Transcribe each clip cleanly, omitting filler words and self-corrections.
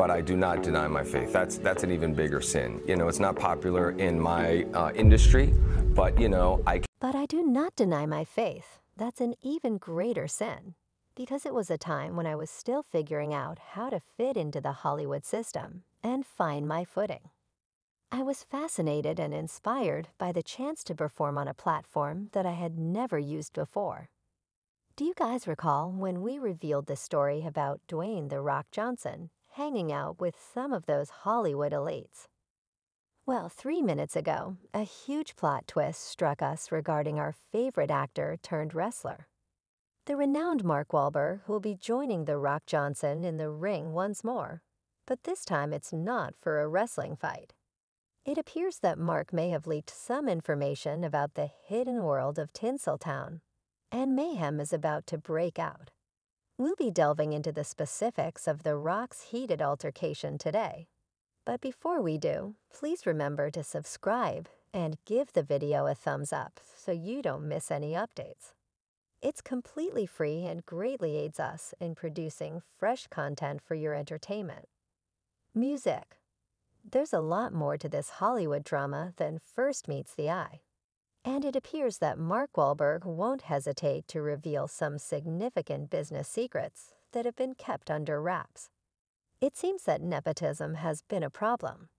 but I do not deny my faith. That's an even bigger sin. You know, it's not popular in my industry, but you know, But I do not deny my faith. That's an even greater sin, because it was a time when I was still figuring out how to fit into the Hollywood system and find my footing. I was fascinated and inspired by the chance to perform on a platform that I had never used before. Do you guys recall when we revealed the story about Dwayne "The Rock" Johnson hanging out with some of those Hollywood elites? Well, 3 minutes ago, a huge plot twist struck us regarding our favorite actor turned wrestler. The renowned Mark Wahlberg will be joining The Rock Johnson in the ring once more, but this time it's not for a wrestling fight. It appears that Mark may have leaked some information about the hidden world of Tinseltown, and mayhem is about to break out. We'll be delving into the specifics of The Rock's heated altercation today. But before we do, please remember to subscribe and give the video a thumbs up so you don't miss any updates. It's completely free and greatly aids us in producing fresh content for your entertainment. Music. There's a lot more to this Hollywood drama than first meets the eye. And it appears that Mark Wahlberg won't hesitate to reveal some significant business secrets that have been kept under wraps. It seems that nepotism has been a problem.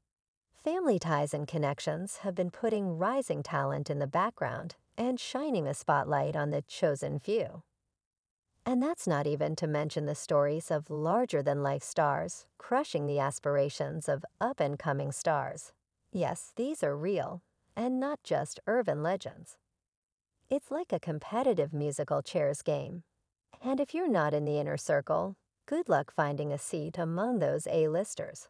Family ties and connections have been putting rising talent in the background and shining a spotlight on the chosen few. And that's not even to mention the stories of larger-than-life stars crushing the aspirations of up-and-coming stars. Yes, these are real, and not just urban legends. It's like a competitive musical chairs game. And if you're not in the inner circle, good luck finding a seat among those A-listers.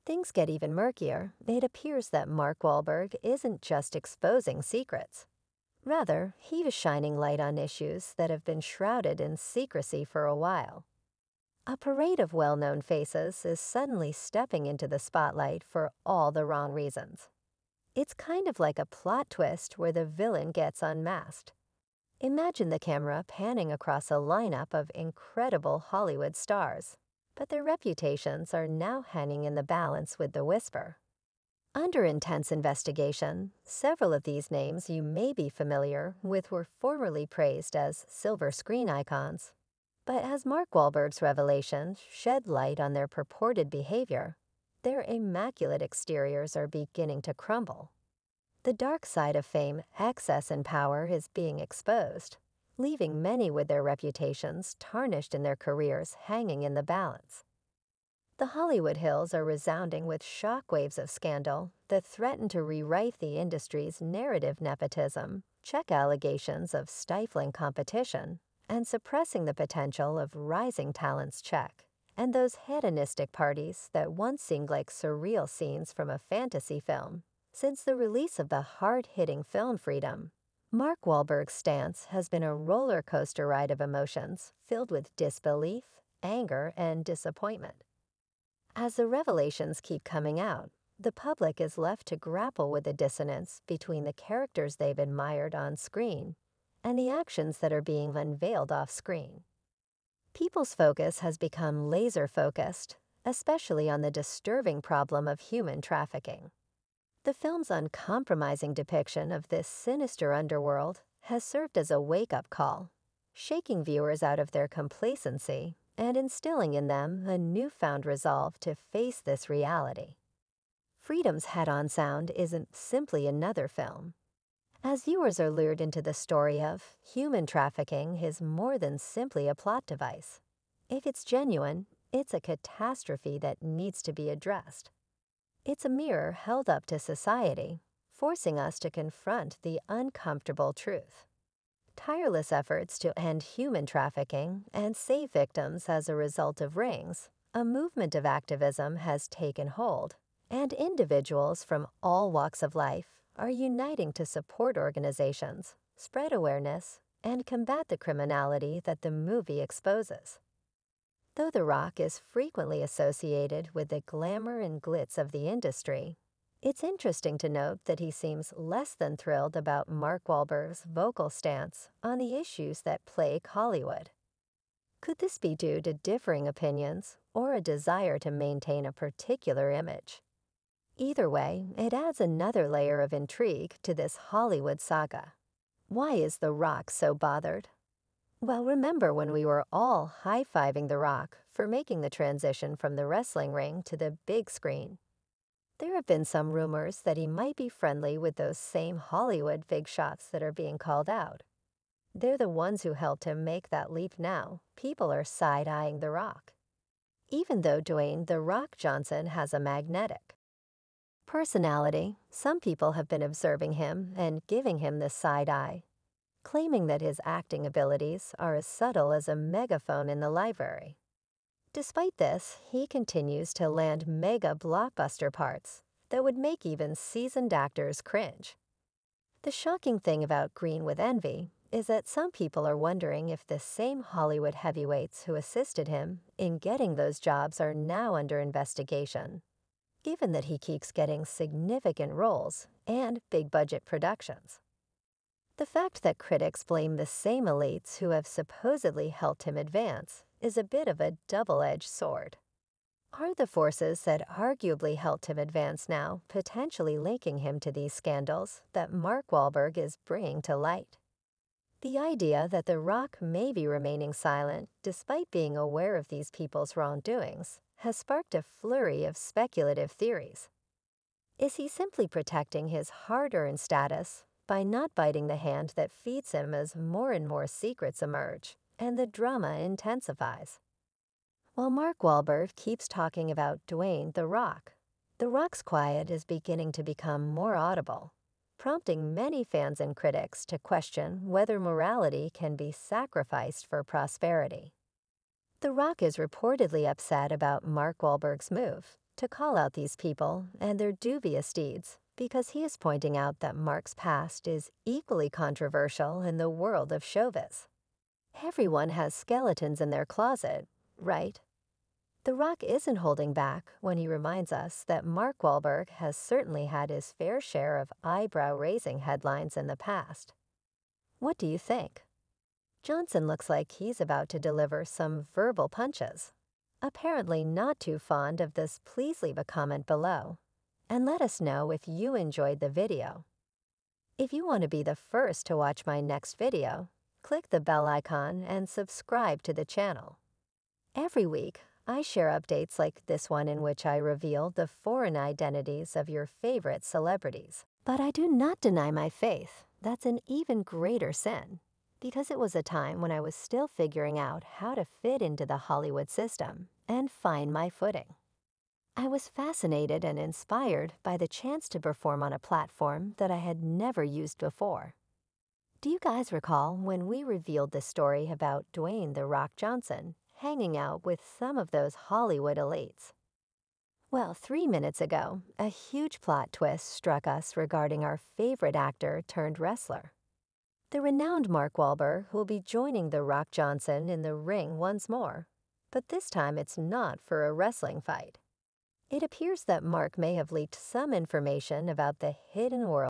Things get even murkier. It appears that Mark Wahlberg isn't just exposing secrets. Rather, he is shining light on issues that have been shrouded in secrecy for a while. A parade of well-known faces is suddenly stepping into the spotlight for all the wrong reasons. It's kind of like a plot twist where the villain gets unmasked. Imagine the camera panning across a lineup of incredible Hollywood stars, but their reputations are now hanging in the balance with the whisper. Under intense investigation, several of these names you may be familiar with were formerly praised as silver screen icons. But as Mark Wahlberg's revelations shed light on their purported behavior, their immaculate exteriors are beginning to crumble. The dark side of fame, excess, and power is being exposed, leaving many with their reputations tarnished and their careers hanging in the balance. The Hollywood Hills are resounding with shockwaves of scandal that threaten to rewrite the industry's narrative nepotism, check allegations of stifling competition, and suppressing the potential of rising talent's check, and those hedonistic parties that once seemed like surreal scenes from a fantasy film. Since the release of the hard-hitting film Freedom, Mark Wahlberg's stance has been a roller coaster ride of emotions filled with disbelief, anger, and disappointment. As the revelations keep coming out, the public is left to grapple with the dissonance between the characters they've admired on screen and the actions that are being unveiled off-screen. People's focus has become laser-focused, especially on the disturbing problem of human trafficking. The film's uncompromising depiction of this sinister underworld has served as a wake-up call, shaking viewers out of their complacency and instilling in them a newfound resolve to face this reality. Freedom's head-on sound isn't simply another film. As viewers are lured into the story of human trafficking is more than simply a plot device. If it's genuine, it's a catastrophe that needs to be addressed. It's a mirror held up to society, forcing us to confront the uncomfortable truth. Tireless efforts to end human trafficking and save victims as a result of rings, a movement of activism has taken hold, and individuals from all walks of life are uniting to support organizations, spread awareness, and combat the criminality that the movie exposes. Though The Rock is frequently associated with the glamour and glitz of the industry, it's interesting to note that he seems less than thrilled about Mark Wahlberg's vocal stance on the issues that plague Hollywood. Could this be due to differing opinions or a desire to maintain a particular image. Either way, it adds another layer of intrigue to this Hollywood saga. Why is The Rock so bothered? Well, remember when we were all high-fiving The Rock for making the transition from the wrestling ring to the big screen? There have been some rumors that he might be friendly with those same Hollywood big shots that are being called out. They're the ones who helped him make that leap now. People are side-eyeing The Rock. Even though Dwayne "The Rock" Johnson has a magnetic personality, some people have been observing him and giving him the side eye, claiming that his acting abilities are as subtle as a megaphone in the library. Despite this, he continues to land mega blockbuster parts that would make even seasoned actors cringe. The shocking thing about Green with Envy is that some people are wondering if the same Hollywood heavyweights who assisted him in getting those jobs are now under investigation, given that he keeps getting significant roles and big-budget productions. The fact that critics blame the same elites who have supposedly helped him advance is a bit of a double-edged sword. Are the forces that arguably helped him advance now potentially linking him to these scandals that Mark Wahlberg is bringing to light? The idea that The Rock may be remaining silent despite being aware of these people's wrongdoings has sparked a flurry of speculative theories. Is he simply protecting his hard-earned status by not biting the hand that feeds him as more and more secrets emerge and the drama intensifies? While Mark Wahlberg keeps talking about Dwayne "The Rock," The Rock's quiet is beginning to become more audible, prompting many fans and critics to question whether morality can be sacrificed for prosperity. The Rock is reportedly upset about Mark Wahlberg's move to call out these people and their dubious deeds because he is pointing out that Mark's past is equally controversial in the world of showbiz. Everyone has skeletons in their closet, right? The Rock isn't holding back when he reminds us that Mark Wahlberg has certainly had his fair share of eyebrow-raising headlines in the past. What do you think? Johnson looks like he's about to deliver some verbal punches. Apparently not too fond of this, please leave a comment below and let us know if you enjoyed the video. If you want to be the first to watch my next video, click the bell icon and subscribe to the channel. Every week, I share updates like this one in which I reveal the foreign identities of your favorite celebrities. But I do not deny my faith. That's an even greater sin, because it was a time when I was still figuring out how to fit into the Hollywood system and find my footing. I was fascinated and inspired by the chance to perform on a platform that I had never used before. Do you guys recall when we revealed the story about Dwayne "The Rock" Johnson hanging out with some of those Hollywood elites? Well, 3 minutes ago, a huge plot twist struck us regarding our favorite actor turned wrestler. The renowned Mark Wahlberg will be joining The Rock Johnson in the ring once more, but this time it's not for a wrestling fight. It appears that Mark may have leaked some information about the hidden world